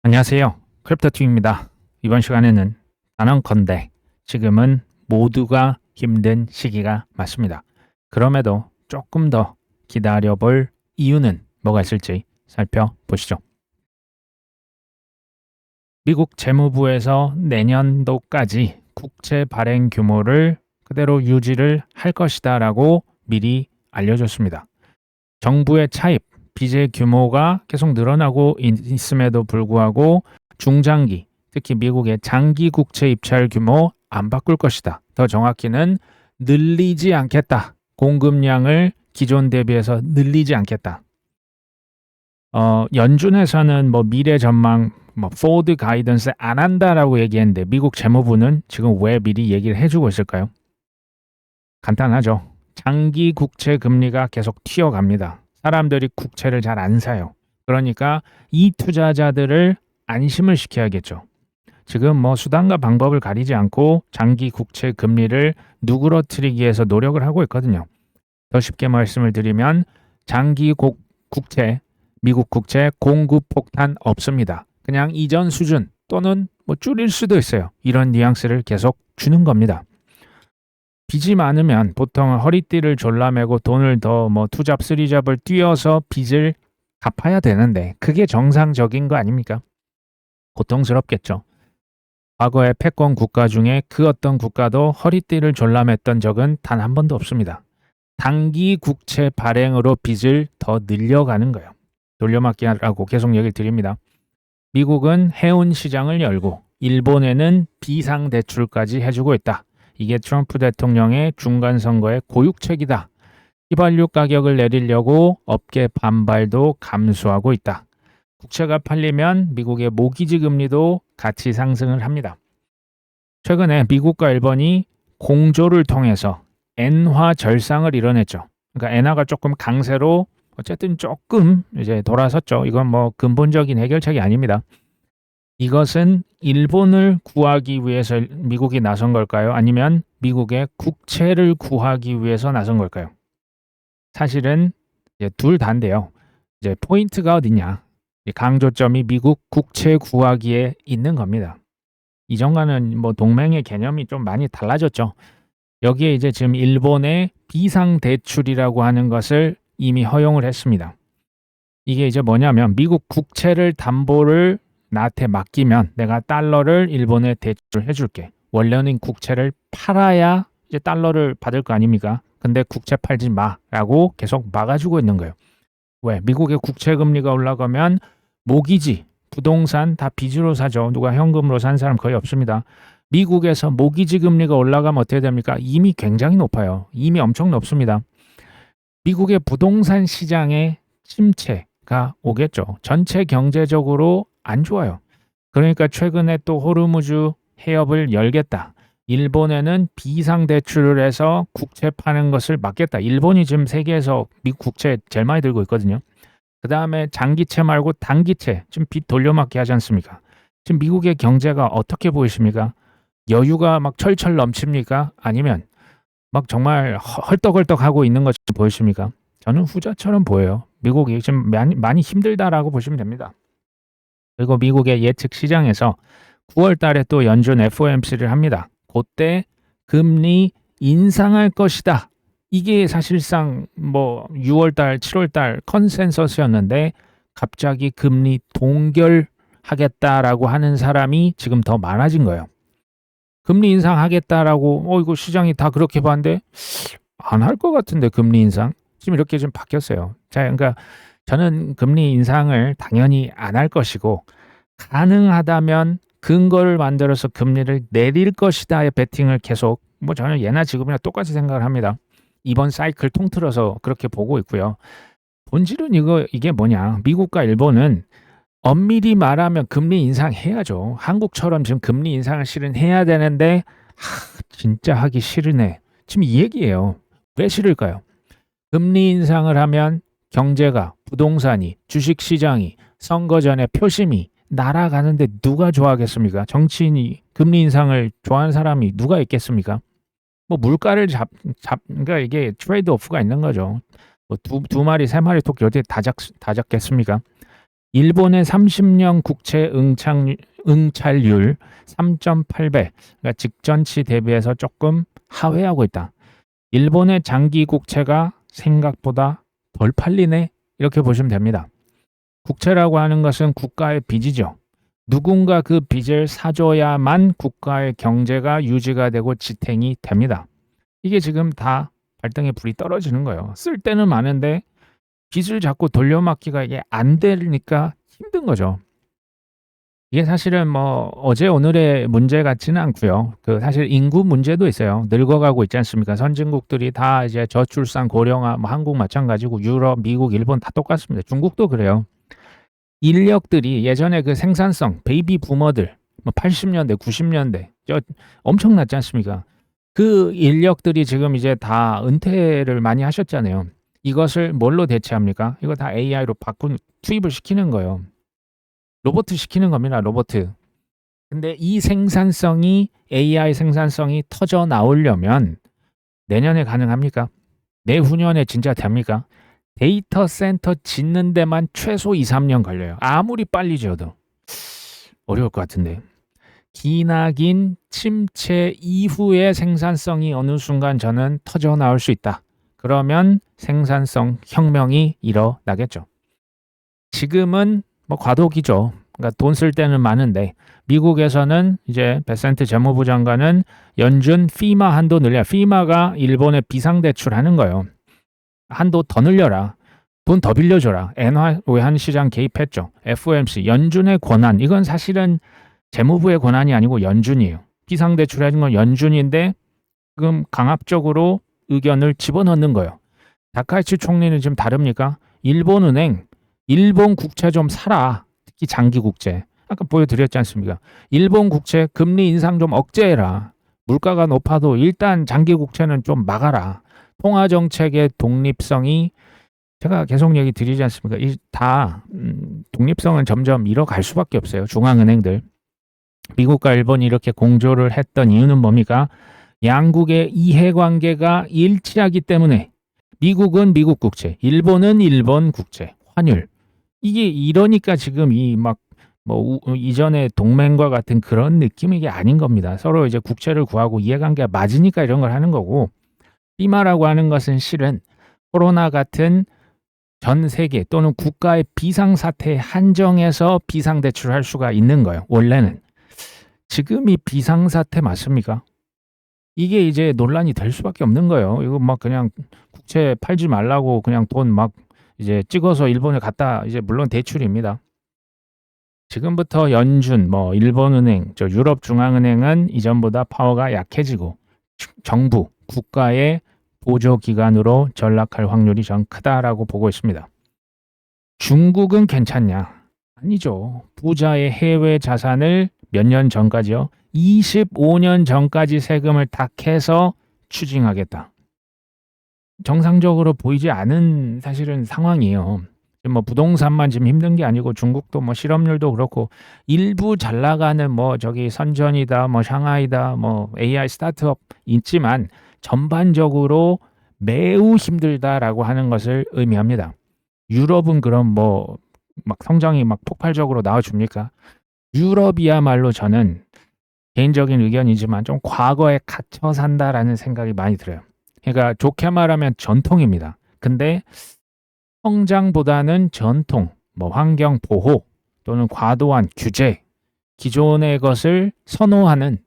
안녕하세요. 크립토팀입니다. 이번 시간에는 단언컨대 지금은 모두가 힘든 시기가 맞습니다. 그럼에도 조금 더 기다려볼 이유는 뭐가 있을지 살펴보시죠. 미국 재무부에서 내년도까지 국채 발행 규모를 그대로 유지를 할 것이다 라고 미리 알려줬습니다. 정부의 차입, 빚의 규모가 계속 늘어나고 있음에도 불구하고 중장기, 특히 미국의 장기 국채 입찰 규모 안 바꿀 것이다. 더 정확히는 늘리지 않겠다. 공급량을 기존 대비해서 늘리지 않겠다. 연준에서는 뭐 미래 전망, 포워드 가이던스 안 한다라고 얘기했는데 미국 재무부는 지금 왜 미리 얘기를 해주고 있을까요? 간단하죠. 장기 국채 금리가 계속 튀어갑니다. 사람들이 국채를 잘 안 사요. 그러니까 이 투자자들을 안심을 시켜야겠죠. 지금 뭐 수단과 방법을 가리지 않고 장기 국채 금리를 누그러뜨리기 위해서 노력을 하고 있거든요. 더 쉽게 말씀을 드리면 장기 국채, 미국 국채 공급 폭탄 없습니다. 그냥 이전 수준 또는 뭐 줄일 수도 있어요. 이런 뉘앙스를 계속 주는 겁니다. 빚이 많으면 보통 허리띠를 졸라매고 돈을 더 뭐 투잡 쓰리잡을 뛰어서 빚을 갚아야 되는데 그게 정상적인 거 아닙니까? 고통스럽겠죠. 과거의 패권 국가 중에 그 어떤 국가도 허리띠를 졸라맸던 적은 단 한 번도 없습니다. 단기 국채 발행으로 빚을 더 늘려가는 거예요. 돌려막기라고 계속 얘기를 드립니다. 미국은 해운 시장을 열고 일본에는 비상대출까지 해주고 있다. 이게 트럼프 대통령의 중간선거의 고육책이다. 휘발유 가격을 내리려고 업계 반발도 감수하고 있다. 국채가 팔리면 미국의 모기지 금리도 같이 상승을 합니다. 최근에 미국과 일본이 공조를 통해서 엔화 절상을 이뤄냈죠. 그러니까 엔화가 조금 강세로 어쨌든 조금 이제 돌아섰죠. 이건 뭐 근본적인 해결책이 아닙니다. 이것은 일본을 구하기 위해서 미국이 나선 걸까요? 아니면 미국의 국채를 구하기 위해서 나선 걸까요? 사실은 이제 둘 다인데요. 이제 포인트가 어디냐? 강조점이 미국 국채 구하기에 있는 겁니다. 이전과는 뭐 동맹의 개념이 좀 많이 달라졌죠. 여기에 이제 지금 일본의 비상대출이라고 하는 것을 이미 허용을 했습니다. 이게 이제 뭐냐면 미국 국채를 담보를 나한테 맡기면 내가 달러를 일본에 대출을 해줄게. 원래는 국채를 팔아야 이제 달러를 받을 거 아닙니까? 근데 국채 팔지 마라고 계속 막아주고 있는 거예요. 왜? 미국의 국채 금리가 올라가면 모기지, 부동산 다 빚으로 사죠. 누가 현금으로 산 사람 거의 없습니다. 미국에서 모기지 금리가 올라가면 어떻게 됩니까? 이미 굉장히 높아요. 이미 엄청 높습니다. 미국의 부동산 시장에 침체가 오겠죠. 전체 경제적으로 안 좋아요. 그러니까 최근에 또 호르무즈 해협을 열겠다. 일본에는 비상대출을 해서 국채 파는 것을 막겠다. 일본이 지금 세계에서 미국 국채 제일 많이 들고 있거든요. 그 다음에 장기채 말고 단기채, 지금 빚 돌려막기 하지 않습니까? 지금 미국의 경제가 어떻게 보이십니까? 여유가 막 철철 넘칩니까? 아니면 막 정말 헐떡헐떡 하고 있는 것처럼 보이십니까? 저는 후자처럼 보여요. 미국이 지금 많이 힘들다라고 보시면 됩니다. 그리고 미국의 예측 시장에서 9월 달에 또 연준 FOMC를 합니다. 그때 금리 인상할 것이다. 이게 사실상 뭐 6월 달, 7월 달 컨센서스였는데 갑자기 금리 동결하겠다라고 하는 사람이 지금 더 많아진 거예요. 금리 인상하겠다라고 이거 시장이 다 그렇게 봤는데 안 할 것 같은데 금리 인상 지금 이렇게 좀 바뀌었어요. 자, 그러니까 저는 금리 인상을 당연히 안 할 것이고 가능하다면 근거를 만들어서 금리를 내릴 것이다의 베팅을 계속 뭐 저는 예나 지금이나 똑같이 생각을 합니다. 이번 사이클 통틀어서 그렇게 보고 있고요. 본질은 이게 뭐냐? 미국과 일본은 엄밀히 말하면 금리 인상해야죠. 한국처럼 지금 금리 인상을 실은 해야 되는데 진짜 하기 싫으네. 지금 이 얘기예요. 왜 싫을까요? 금리 인상을 하면 경제가, 부동산이, 주식시장이, 선거 전에 표심이 날아가는데 누가 좋아하겠습니까? 정치인이 금리 인상을 좋아하는 사람이 누가 있겠습니까? 뭐 물가를 그러니까 이게 트레이드 오프가 있는 거죠. 뭐 두 마리, 세 마리 토끼 어디에 다 잡겠습니까? 일본의 30년 국채 응찰률 3.8배, 그러니까 직전치 대비해서 조금 하회하고 있다. 일본의 장기 국채가 생각보다 덜 팔리네, 이렇게 보시면 됩니다. 국채라고 하는 것은 국가의 빚이죠. 누군가 그 빚을 사줘야만 국가의 경제가 유지가 되고 지탱이 됩니다. 이게 지금 다 발등에 불이 떨어지는 거예요. 쓸 때는 많은데 빚을 자꾸 돌려막기가 이게 안 되니까 힘든 거죠. 이게 사실은 뭐 어제 오늘의 문제 같지는 않고요. 그 사실 인구 문제도 있어요. 늙어가고 있지 않습니까? 선진국들이 다 이제 저출산 고령화, 뭐 한국 마찬가지고 유럽, 미국, 일본 다 똑같습니다. 중국도 그래요. 인력들이 예전에 그 생산성, 베이비 부머들, 뭐 80년대, 90년대 엄청났지 않습니까? 그 인력들이 지금 이제 다 은퇴를 많이 하셨잖아요. 이것을 뭘로 대체합니까? 이거 다 AI로 투입을 시키는 거예요. 로봇 시키는 겁니다. 로봇. 근데 이 생산성이 AI 생산성이 터져 나오려면 내년에 가능합니까? 내후년에 진짜 됩니까? 데이터 센터 짓는 데만 최소 2, 3년 걸려요. 아무리 빨리 지어도. 어려울 것 같은데. 기나긴 침체 이후의 생산성이 어느 순간 저는 터져 나올 수 있다. 그러면 생산성 혁명이 일어나겠죠. 지금은 뭐 과도기죠. 그러니까 돈 쓸 때는 많은데 미국에서는 이제 베센트 재무부 장관은 연준 피마 한도 늘려. 피마가 일본에 비상대출하는 거예요. 한도 더 늘려라. 돈 더 빌려줘라. 엔화 외환시장 개입했죠. FOMC 연준의 권한. 이건 사실은 재무부의 권한이 아니고 연준이에요. 비상대출하는 건 연준인데 지금 강압적으로 의견을 집어넣는 거예요. 다카이치 총리는 지금 다릅니까? 일본은행, 일본 국채 좀 사라. 특히 장기 국채. 아까 보여드렸지 않습니까? 일본 국채 금리 인상 좀 억제해라. 물가가 높아도 일단 장기 국채는 좀 막아라. 통화 정책의 독립성이 제가 계속 얘기 드리지 않습니까? 다 독립성은 점점 잃어갈 수밖에 없어요. 중앙은행들. 미국과 일본이 이렇게 공조를 했던 이유는 뭡니까? 양국의 이해관계가 일치하기 때문에 미국은 미국 국채, 일본은 일본 국채, 환율. 이게 이러니까 지금 이 막 뭐 이전에 동맹과 같은 그런 느낌이 게 아닌 겁니다. 서로 이제 국채를 구하고 이해관계가 맞으니까 이런 걸 하는 거고, 피마라고 하는 것은 실은 코로나 같은 전 세계 또는 국가의 비상사태에 한정해서 비상대출할 수가 있는 거예요. 원래는. 지금 이 비상사태 맞습니까? 이게 이제 논란이 될 수밖에 없는 거예요. 이거 막 그냥 국채 팔지 말라고 그냥 돈 막 이제 찍어서 일본에 갖다 이제 물론 대출입니다. 지금부터 연준, 뭐 일본은행, 저 유럽중앙은행은 이전보다 파워가 약해지고 정부, 국가의 보조기관으로 전락할 확률이 전 크다라고 보고 있습니다. 중국은 괜찮냐? 아니죠. 부자의 해외 자산을 몇 년 전까지요? 25년 전까지 세금을 다 캐서 추징하겠다. 정상적으로 보이지 않은 사실은 상황이에요. 뭐 부동산만 지금 힘든 게 아니고 중국도 뭐 실업률도 그렇고 일부 잘 나가는 뭐 저기 선전이다 뭐 샹하이다 뭐 AI 스타트업 있지만 전반적으로 매우 힘들다라고 하는 것을 의미합니다. 유럽은 그럼 뭐 막 성장이 막 폭발적으로 나와줍니까? 유럽이야말로 저는 개인적인 의견이지만 좀 과거에 갇혀 산다라는 생각이 많이 들어요. 그러니까 좋게 말하면 전통입니다. 근데 성장보다는 전통, 뭐 환경 보호 또는 과도한 규제, 기존의 것을 선호하는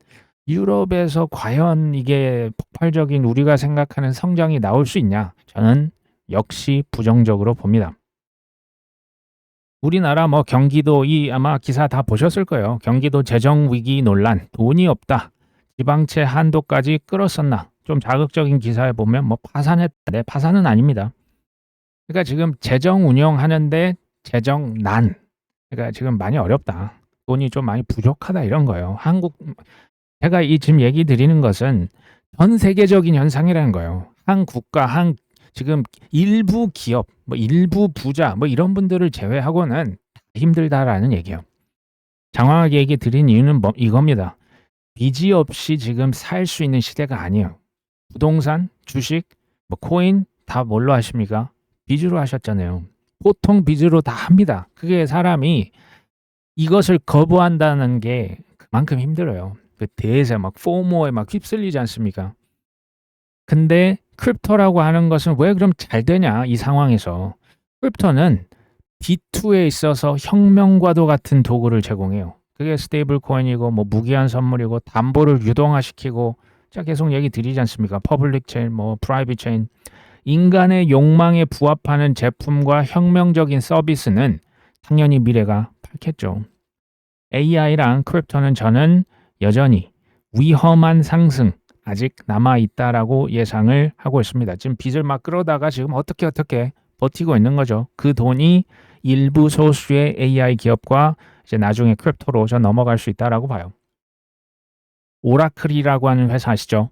유럽에서 과연 이게 폭발적인 우리가 생각하는 성장이 나올 수 있냐? 저는 역시 부정적으로 봅니다. 우리나라 뭐 경기도 아마 기사 다 보셨을 거예요. 경기도 재정 위기 논란, 돈이 없다. 지방채 한도까지 끌었었나? 좀 자극적인 기사에 보면 뭐 파산했다. 네, 파산은 아닙니다. 그러니까 지금 재정 운영하는데 재정 난. 그러니까 지금 많이 어렵다. 돈이 좀 많이 부족하다 이런 거예요. 제가 지금 얘기 드리는 것은 전 세계적인 현상이라는 거예요. 한 국가, 지금 일부 기업, 뭐 일부 부자, 뭐 이런 분들을 제외하고는 힘들다라는 얘기예요. 장황하게 얘기 드린 이유는 이겁니다. 빚이 없이 지금 살 수 있는 시대가 아니에요. 부동산, 주식, 뭐 코인 다 뭘로 하십니까? 빚으로 하셨잖아요. 보통 빚으로 다 합니다. 그게 사람이 이것을 거부한다는 게 그만큼 힘들어요. 그 대세 막 포모에 막 휩쓸리지 않습니까? 근데 크립토라고 하는 것은 왜 그럼 잘 되냐 이 상황에서. 크립토는 D2에 있어서 혁명과도 같은 도구를 제공해요. 그게 스테이블 코인이고 뭐 무기한 선물이고 담보를 유동화시키고 자 계속 얘기 드리지 않습니까? 퍼블릭 체인, 뭐 프라이빗 체인. 인간의 욕망에 부합하는 제품과 혁명적인 서비스는 당연히 미래가 밝겠죠. AI랑 크립토는 저는 여전히 위험한 상승 아직 남아 있다라고 예상을 하고 있습니다. 지금 빚을 막 끌어다가 지금 어떻게 버티고 있는 거죠. 그 돈이 일부 소수의 AI 기업과 이제 나중에 크립토로 저 넘어갈 수 있다라고 봐요. 오라클이라고 하는 회사 아시죠?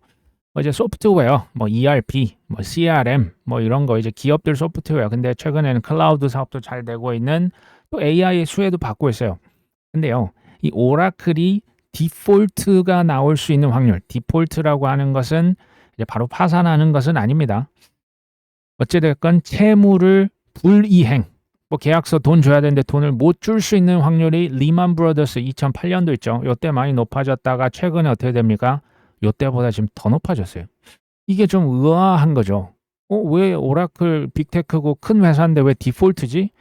이제 소프트웨어, 뭐 ERP, 뭐 CRM, 뭐 이런 거 이제 기업들 소프트웨어. 근데 최근에는 클라우드 사업도 잘 되고 있는 또 AI의 수혜도 받고 있어요. 근데요, 이 오라클이 디폴트가 나올 수 있는 확률, 디폴트라고 하는 것은 이제 바로 파산하는 것은 아닙니다. 어찌됐건 채무를 불이행, 뭐 계약서 돈 줘야 되는데 돈을 못 줄 수 있는 확률이 리만 브라더스 2008년도 있죠. 요때 많이 높아졌다가 최근에 어떻게 됩니까? 요때보다 지금 더 높아졌어요. 이게 좀 의아한 거죠. 왜 오라클 빅테크고 큰 회사인데 왜 디폴트지?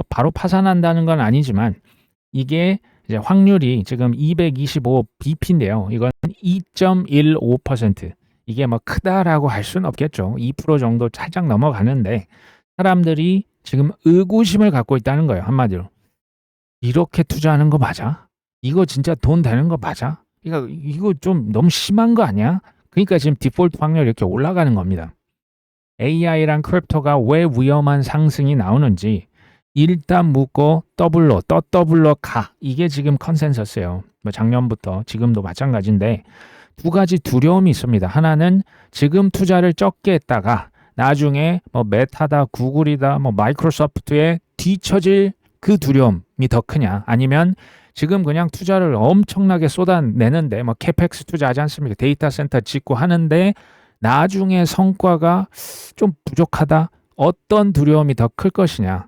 바로 파산한다는 건 아니지만 이게 이제 확률이 지금 225 BP인데요. 이건 2.15%. 이게 뭐 크다라고 할 수는 없겠죠. 2% 정도 살짝 넘어가는데 사람들이 지금 의구심을 갖고 있다는 거예요. 한마디로. 이렇게 투자하는 거 맞아? 이거 진짜 돈 되는 거 맞아? 이거 좀 너무 심한 거 아니야? 그러니까 지금 디폴트 확률이 이렇게 올라가는 겁니다. AI랑 크립토가 왜 위험한 상승이 나오는지 일단 묻고 더블로 가. 이게 지금 컨센서스예요. 뭐 작년부터 지금도 마찬가지인데 두 가지 두려움이 있습니다. 하나는 지금 투자를 적게 했다가 나중에 뭐 메타다, 구글이다, 뭐 마이크로소프트에 뒤처질 그 두려움이 더 크냐? 아니면 지금 그냥 투자를 엄청나게 쏟아내는데 뭐 캐펙스 투자하지 않습니까? 데이터 센터 짓고 하는데 나중에 성과가 좀 부족하다. 어떤 두려움이 더 클 것이냐?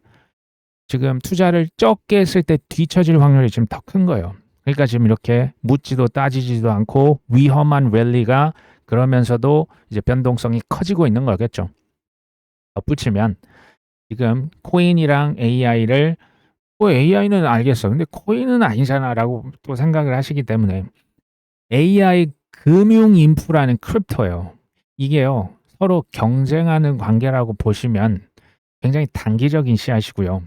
지금 투자를 적게 했을 때 뒤처질 확률이 지금 더 큰 거예요. 그러니까 지금 이렇게 묻지도 따지지도 않고 위험한 랠리가 그러면서도 이제 변동성이 커지고 있는 거겠죠. 덧붙이면 지금 코인이랑 AI를 AI는 알겠어. 근데 코인은 아니잖아라고 또 생각을 하시기 때문에 AI 금융 인프라는 크립토예요. 이게요. 서로 경쟁하는 관계라고 보시면 굉장히 단기적인 씨앗이고요.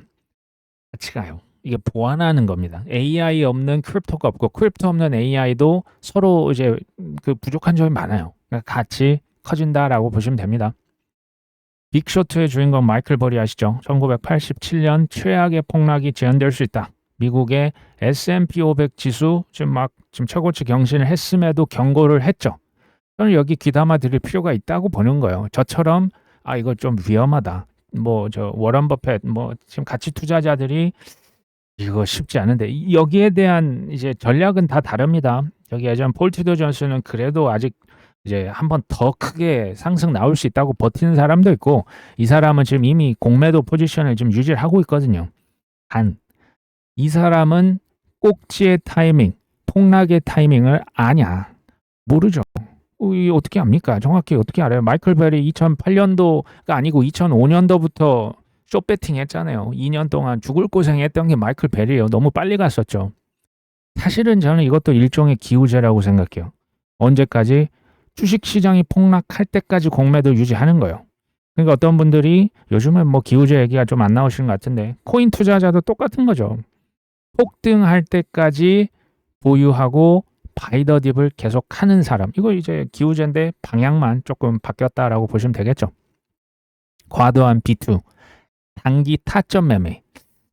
같이 가요. 이게 보완하는 겁니다. AI 없는 크립토가 없고 크립토 없는 AI도 서로 이제 그 부족한 점이 많아요. 그러니까 같이 커진다라고 보시면 됩니다. 빅쇼트의 주인공 마이클 버리 아시죠? 1987년 최악의 폭락이 재현될 수 있다. 미국의 S&P 500 지수 지금 최고치 경신을 했음에도 경고를 했죠. 저는 여기 귀담아 드릴 필요가 있다고 보는 거예요. 저처럼 이거 좀 위험하다. 뭐 저 워런 버핏 뭐 지금 가치 투자자들이 이거 쉽지 않은데 여기에 대한 이제 전략은 다 다릅니다. 여기 예전 폴 트루더 존스는 그래도 아직 이제 한 번 더 크게 상승 나올 수 있다고 버티는 사람도 있고 이 사람은 지금 이미 공매도 포지션을 지금 유지를 하고 있거든요. 단 이 사람은 꼭지의 타이밍, 폭락의 타이밍을 아냐? 모르죠. 이 어떻게 압니까? 정확히 어떻게 알아요? 마이클 벨이 2008년도가 아니고 2005년도부터 숏배팅 했잖아요. 2년 동안 죽을 고생했던 게 마이클 벨이에요. 너무 빨리 갔었죠. 사실은 저는 이것도 일종의 기우제라고 생각해요. 언제까지? 주식시장이 폭락할 때까지 공매도 유지하는 거예요. 그러니까 어떤 분들이 요즘은 뭐 기우제 얘기가 좀 안 나오시는 것 같은데 코인 투자자도 똑같은 거죠. 폭등할 때까지 보유하고 바이더 딥을 계속 하는 사람. 이거 이제 기우제인데 방향만 조금 바뀌었다라고 보시면 되겠죠. 과도한 B2, 단기 타점 매매.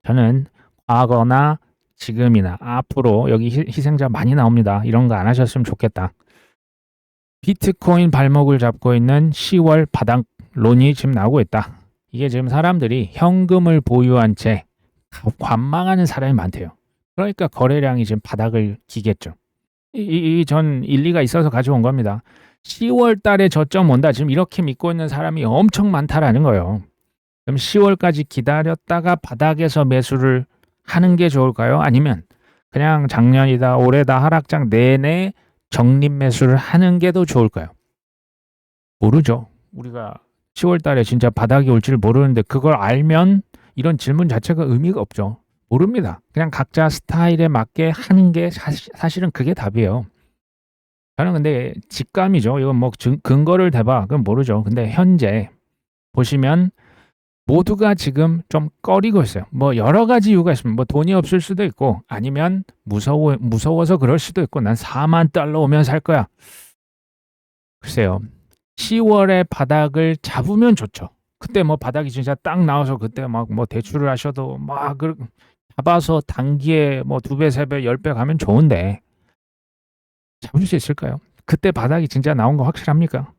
저는 과거나 지금이나 앞으로 여기 희생자 많이 나옵니다. 이런 거 안 하셨으면 좋겠다. 비트코인 발목을 잡고 있는 10월 바닥론이 지금 나오고 있다. 이게 지금 사람들이 현금을 보유한 채 관망하는 사람이 많대요. 그러니까 거래량이 지금 바닥을 기겠죠. 전 일리가 있어서 가져온 겁니다. 10월 달에 저점 온다. 지금 이렇게 믿고 있는 사람이 엄청 많다라는 거예요. 그럼 10월까지 기다렸다가 바닥에서 매수를 하는 게 좋을까요? 아니면 그냥 작년이다 올해다 하락장 내내 적립 매수를 하는 게 더 좋을까요? 모르죠. 우리가 10월 달에 진짜 바닥이 올지를 모르는데 그걸 알면 이런 질문 자체가 의미가 없죠. 모릅니다. 그냥 각자 스타일에 맞게 하는 게 사실은 그게 답이에요. 저는 근데 직감이죠. 이건 뭐 근거를 대봐. 그건 모르죠. 근데 현재 보시면 모두가 지금 좀 꺼리고 있어요. 뭐 여러 가지 이유가 있습니다. 뭐 돈이 없을 수도 있고 아니면 무서워서 그럴 수도 있고 난 4만 달러 오면 살 거야. 글쎄요. 10월에 바닥을 잡으면 좋죠. 그때 뭐 바닥이 진짜 딱 나와서 그때 막 뭐 대출을 하셔도 막 잡아서 단기에 뭐 2배, 3배, 10배 가면 좋은데 잡을 수 있을까요? 그때 바닥이 진짜 나온 거 확실합니까?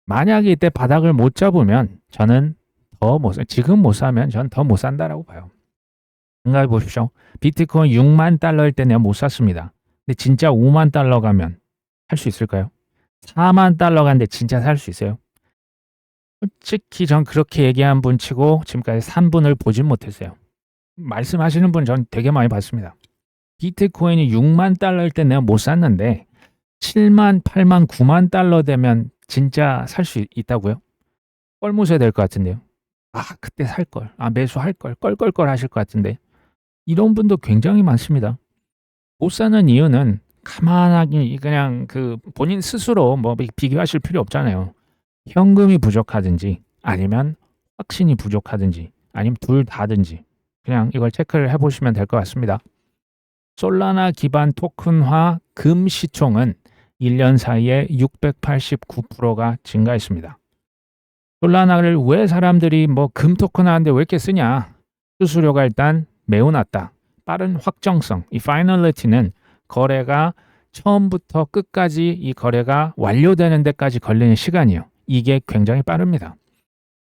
만약에 이때 바닥을 못 잡으면 저는 지금 못 사면 전 더 못 산다라고 봐요. 생각해 보십시오. 비트코인 6만 달러일 때 내가 못 샀습니다. 근데 진짜 5만 달러 가면 할 수 있을까요? 4만 달러 간데 진짜 살 수 있어요? 솔직히 전 그렇게 얘기한 분 치고 지금까지 산 분을 보진 못했어요. 말씀하시는 분 전 되게 많이 봤습니다. 비트코인이 6만 달러일 때 내가 못 샀는데 7만, 8만, 9만 달러 되면 진짜 살 수 있다고요? 뻘무새 될 것 같은데요. 아, 그때 살 걸. 아, 매수할 걸. 껄껄껄 하실 것 같은데. 이런 분도 굉장히 많습니다. 못 사는 이유는 가만하게 그냥 그 본인 스스로 뭐 비교하실 필요 없잖아요. 현금이 부족하든지 아니면 확신이 부족하든지 아니면 둘 다든지 그냥 이걸 체크를 해보시면 될 것 같습니다. 솔라나 기반 토큰화 금 시총은 1년 사이에 689%가 증가했습니다. 솔라나를 왜 사람들이 뭐 금 토큰 하는데 왜 이렇게 쓰냐? 수수료가 일단 매우 낮다. 빠른 확정성, 이 파이널리티는 거래가 처음부터 끝까지 이 거래가 완료되는 데까지 걸리는 시간이요. 이게 굉장히 빠릅니다.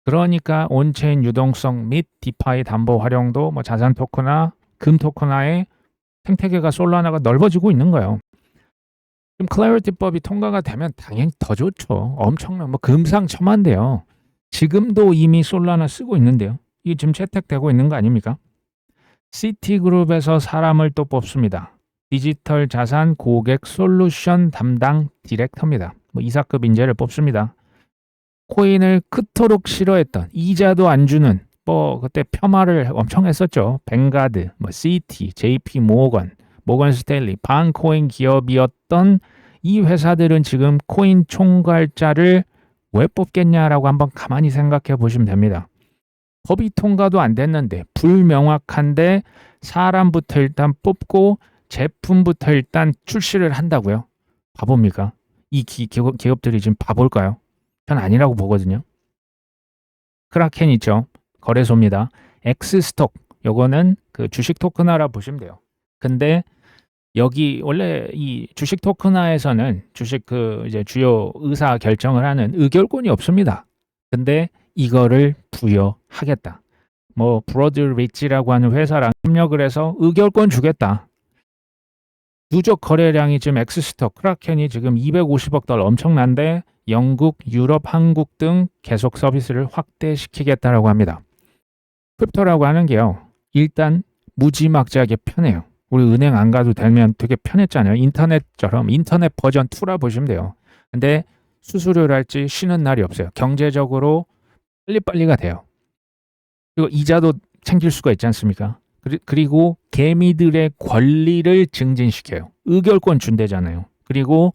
그러니까 온체인 유동성 및 디파이 담보 활용도 뭐 자산 토큰화, 금 토큰화의 생태계가 솔라나가 넓어지고 있는 거예요. 지금 클래리티법이 통과가 되면 당연히 더 좋죠. 엄청난 뭐 금상첨화인데요. 지금도 이미 솔라나 쓰고 있는데요. 이게 지금 채택되고 있는 거 아닙니까? 시티그룹에서 사람을 또 뽑습니다. 디지털 자산 고객 솔루션 담당 디렉터입니다. 뭐 이사급 인재를 뽑습니다. 코인을 그토록 싫어했던 이자도 안 주는 뭐 그때 폄하를 엄청 했었죠. 뱅가드, 뭐 CT, JP 모건, 모건 스탠리, 반코인 기업이었던 이 회사들은 지금 코인 총괄자를 왜 뽑겠냐라고 한번 가만히 생각해 보시면 됩니다. 법이 통과도 안 됐는데 불명확한데 사람부터 일단 뽑고 제품부터 일단 출시를 한다고요? 바보입니까? 이 기업들이 지금 바볼까요? 전 아니라고 보거든요. 크라켄 있죠. 거래소입니다. 엑스스톡 요거는 그 주식 토큰화라 보시면 돼요. 근데 여기 원래 이 주식 토큰화에서는 주식 그 이제 주요 의사 결정을 하는 의결권이 없습니다. 근데 이거를 부여하겠다. 뭐 브로드 리치라고 하는 회사랑 협력을 해서 의결권 주겠다. 누적 거래량이 지금 엑스스톡, 크라켄이 지금 250억 달러 엄청난데 영국, 유럽, 한국 등 계속 서비스를 확대시키겠다라고 합니다. 크립토라고 하는 게요. 일단 무지막지하게 편해요. 우리 은행 안 가도 되면 되게 편했잖아요. 인터넷처럼 인터넷 버전 2라 보시면 돼요. 근데 수수료랄지 쉬는 날이 없어요. 경제적으로 빨리빨리가 돼요. 그리고 이자도 챙길 수가 있지 않습니까? 그리고 개미들의 권리를 증진시켜요. 의결권 준대잖아요. 그리고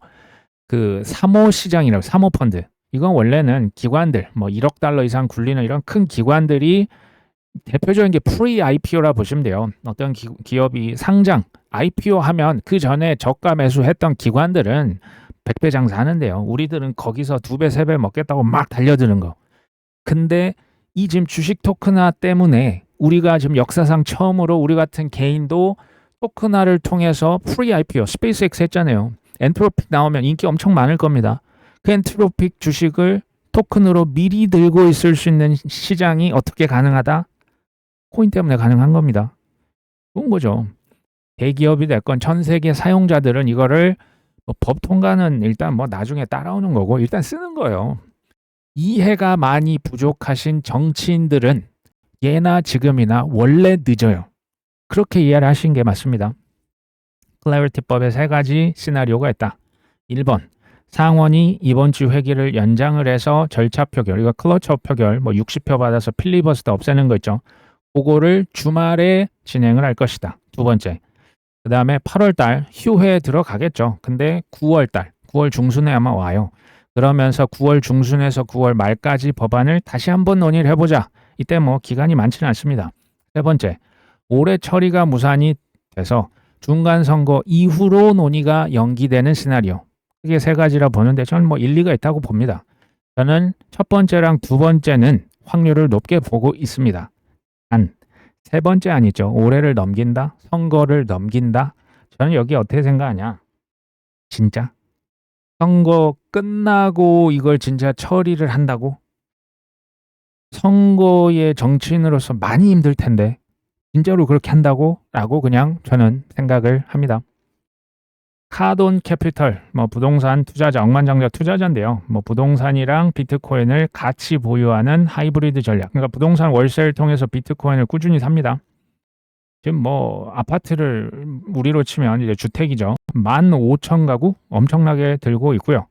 그 사모시장이라고 사모펀드 이건 원래는 기관들 뭐 1억 달러 이상 굴리는 이런 큰 기관들이 대표적인 게 프리 IPO라 보시면 돼요. 어떤 기업이 상장 IPO 하면 그 전에 저가 매수했던 기관들은 100배 장사하는데요. 우리들은 거기서 2배, 3배 먹겠다고 막 달려드는 거. 근데 이 지금 주식 토큰화 때문에 우리가 지금 역사상 처음으로 우리 같은 개인도 토큰화를 통해서 프리 IPO 스페이스X 했잖아요. 엔트로픽 나오면 인기 엄청 많을 겁니다. 그 엔트로픽 주식을 토큰으로 미리 들고 있을 수 있는 시장이 어떻게 가능하다? 코인 때문에 가능한 겁니다. 좋은 거죠. 대기업이 됐건 전 세계 사용자들은 이거를 법 통과는 일단 뭐 나중에 따라오는 거고 일단 쓰는 거예요. 이해가 많이 부족하신 정치인들은 예나 지금이나 원래 늦어요. 그렇게 이해를 하신 게 맞습니다. 클래리티법에 세 가지 시나리오가 있다. 1번, 상원이 이번 주 회기를 연장을 해서 절차 표결, 이거 클러처 표결, 뭐 60표 받아서 필리버스터 없애는 거 있죠. 그거를 주말에 진행을 할 것이다. 두 번째, 그 다음에 8월 달 휴회에 들어가겠죠. 근데 9월 달, 9월 중순에 아마 와요. 그러면서 9월 중순에서 9월 말까지 법안을 다시 한번 논의를 해보자. 이때 뭐 기간이 많지는 않습니다. 세 번째, 올해 처리가 무산이 돼서 중간 선거 이후로 논의가 연기되는 시나리오. 그게 세 가지라 보는데 저는 뭐 일리가 있다고 봅니다. 저는 첫 번째랑 두 번째는 확률을 높게 보고 있습니다. 단 세 번째 아니죠. 올해를 넘긴다, 선거를 넘긴다. 저는 여기 어떻게 생각하냐? 진짜 선거 끝나고 이걸 진짜 처리를 한다고? 선거의 정치인으로서 많이 힘들 텐데 진짜로 그렇게 한다고? 라고 그냥 저는 생각을 합니다. 카돈 캐피털, 뭐 부동산 투자자, 억만장자 투자자인데요. 뭐 부동산이랑 비트코인을 같이 보유하는 하이브리드 전략. 그러니까 부동산 월세를 통해서 비트코인을 꾸준히 삽니다. 지금 뭐 아파트를 우리로 치면 이제 주택이죠. 15,000가구 엄청나게 들고 있고요.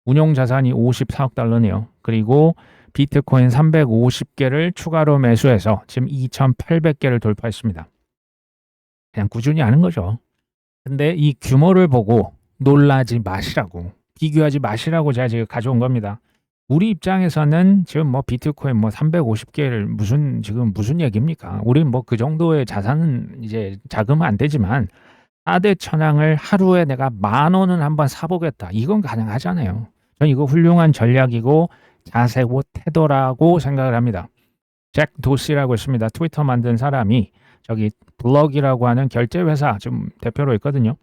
운용 자산이 54억 달러네요. 그리고 비트코인 350개를 추가로 매수해서 지금 2,800개를 돌파했습니다. 그냥 꾸준히 하는 거죠. 근데 이 규모를 보고 놀라지 마시라고, 비교하지 마시라고 제가 지금 가져온 겁니다. 우리 입장에서는 지금 뭐 비트코인 뭐 350개를 무슨 얘기입니까? 우린 뭐 그 정도의 자산은 이제 자금은 안 되지만 4대 천왕을 하루에 내가 10,000원은 한번 사보겠다. 이건 가능하잖아요. 전 이거 훌륭한 전략이고 자세고 태도라고 생각을 합니다. 잭 도시라고 있습니다. 트위터 만든 사람이 저기 블럭이라고 하는 결제 회사 좀 대표로 있거든요.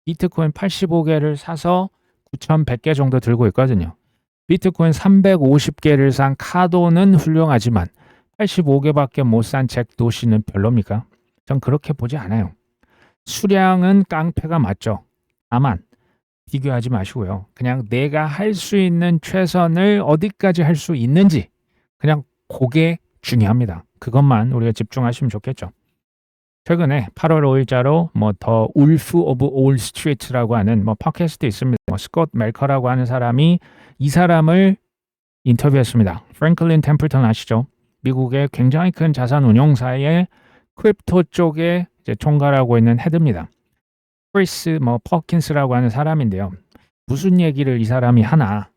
비트코인 85개를 사서 9,100개 정도 들고 있거든요. 비트코인 350개를 산 카도는 훌륭하지만 85개밖에 못 산 잭 도시는 별로입니까? 전 그렇게 보지 않아요. 수량은 깡패가 맞죠. 다만 비교하지 마시고요. 그냥 내가 할 수 있는 최선을 어디까지 할 수 있는지 그냥 그게 중요합니다. 그것만 우리가 집중하시면 좋겠죠. 최근에 8월 5일자로 뭐 더 울프 오브 올 스트리트라고 하는 뭐 팟캐스트 있습니다. 뭐 스콧 멜커라고 하는 사람이 이 사람을 인터뷰했습니다. 프랭클린 템플턴 아시죠? 미국의 굉장히 큰 자산 운용사의 크립토 쪽에 이제 총괄하고 있는 헤드입니다. 크리스 뭐 퍼킨스라고 하는 사람인데요. 무슨 얘기를 이 사람이 하나?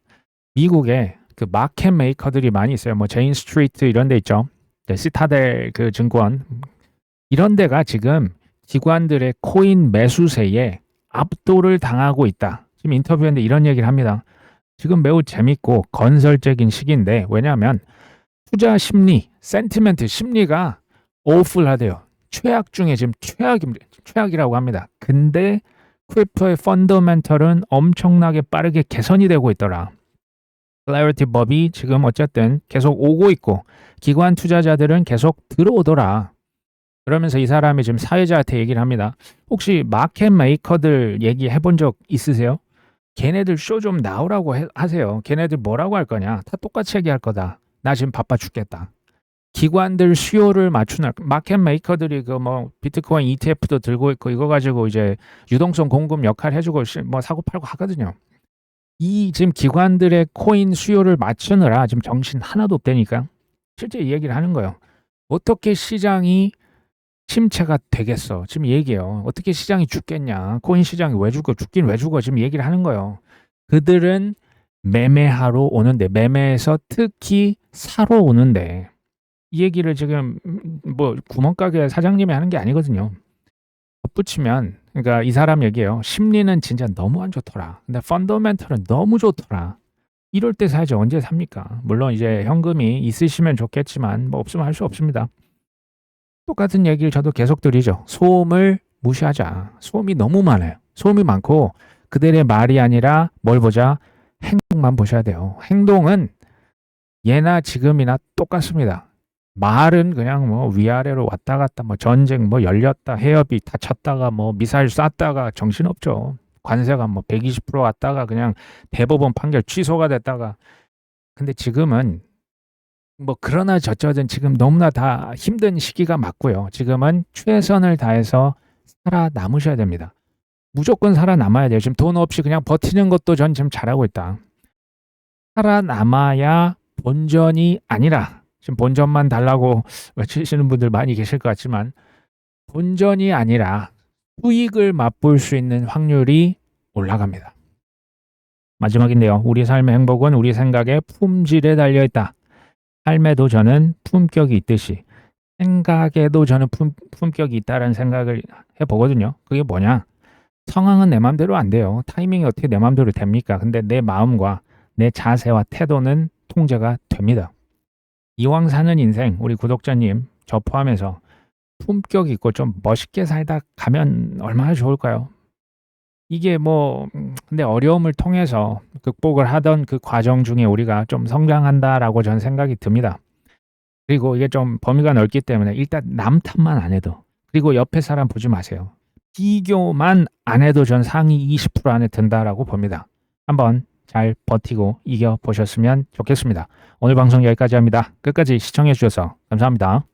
미국에 그 마켓 메이커들이 많이 있어요. 뭐 제인 스트리트 이런 데 있죠. 시타델 그 증권 이런 데가 지금 기관들의 코인 매수세에 압도를 당하고 있다. 지금 인터뷰했는데 이런 얘기를 합니다. 지금 매우 재밌고 건설적인 시기인데 왜냐하면 투자 심리, 센티멘트 심리가 오풀하대요. 최악 중에 지금 최악이라고 합니다. 근데 크립토의 펀더멘털은 엄청나게 빠르게 개선이 되고 있더라. 클래리티 법이 지금 어쨌든 계속 오고 있고 기관 투자자들은 계속 들어오더라. 그러면서 이 사람이 지금 사회자한테 얘기를 합니다. 혹시 마켓 메이커들 얘기해 본 적 있으세요? 걔네들 쇼 좀 나오라고 하세요. 걔네들 뭐라고 할 거냐? 다 똑같이 얘기할 거다. 나 지금 바빠 죽겠다. 기관들 수요를 맞추는 마켓 메이커들이 그 뭐 비트코인 ETF도 들고 있고 이거 가지고 이제 유동성 공급 역할 해주고 뭐 사고 팔고 하거든요. 이 지금 기관들의 코인 수요를 맞추느라 지금 정신 하나도 없다니까. 실제 이 얘기를 하는 거예요. 어떻게 시장이 침체가 되겠어. 지금 얘기해요. 어떻게 시장이 죽겠냐. 코인 시장이 왜 죽어. 죽긴 왜 죽어. 지금 얘기를 하는 거예요. 그들은 매매하러 오는데 매매에서 특히 사러 오는데 이 얘기를 지금 뭐 구멍가게 사장님이 하는 게 아니거든요. 덧붙이면 그러니까 이 사람 얘기예요. 심리는 진짜 너무 안 좋더라. 근데 펀더멘털은 너무 좋더라. 이럴 때 사야지 언제 삽니까? 물론 이제 현금이 있으시면 좋겠지만 뭐 없으면 할 수 없습니다. 똑같은 얘기를 저도 계속 드리죠. 소음을 무시하자. 소음이 너무 많아요. 소음이 많고 그들의 말이 아니라 뭘 보자? 행동만 보셔야 돼요. 행동은 예나 지금이나 똑같습니다. 말은 그냥 뭐 위아래로 왔다 갔다 뭐 전쟁 뭐 열렸다 해협이 닫혔다가 뭐 미사일 쐈다가 정신없죠. 관세가 뭐 120% 왔다가 그냥 대법원 판결 취소가 됐다가 근데 지금은 뭐 그러나 저쩌든 지금 너무나 다 힘든 시기가 맞고요. 지금은 최선을 다해서 살아남으셔야 됩니다. 무조건 살아남아야 돼요. 지금 돈 없이 그냥 버티는 것도 전 지금 잘하고 있다. 살아남아야 본전이 아니라 지금 본전만 달라고 외치시는 분들 많이 계실 것 같지만 본전이 아니라 수익을 맛볼 수 있는 확률이 올라갑니다. 마지막인데요. 우리 삶의 행복은 우리 생각의 품질에 달려 있다. 삶에도 저는 품격이 있듯이 생각에도 저는 품격이 있다는 생각을 해보거든요. 그게 뭐냐? 상황은 내 마음대로 안 돼요. 타이밍이 어떻게 내 마음대로 됩니까? 근데 내 마음과 내 자세와 태도는 통제가 됩니다. 이왕 사는 인생 우리 구독자님 저 포함해서 품격 있고 좀 멋있게 살다 가면 얼마나 좋을까요? 이게 뭐 근데 어려움을 통해서 극복을 하던 그 과정 중에 우리가 좀 성장한다라고 저는 생각이 듭니다. 그리고 이게 좀 범위가 넓기 때문에 일단 남 탓만 안 해도 그리고 옆에 사람 보지 마세요. 비교만 안 해도 전 상위 20% 안에 든다라고 봅니다. 한번 잘 버티고 이겨보셨으면 좋겠습니다. 오늘 방송 여기까지 합니다. 끝까지 시청해 주셔서 감사합니다.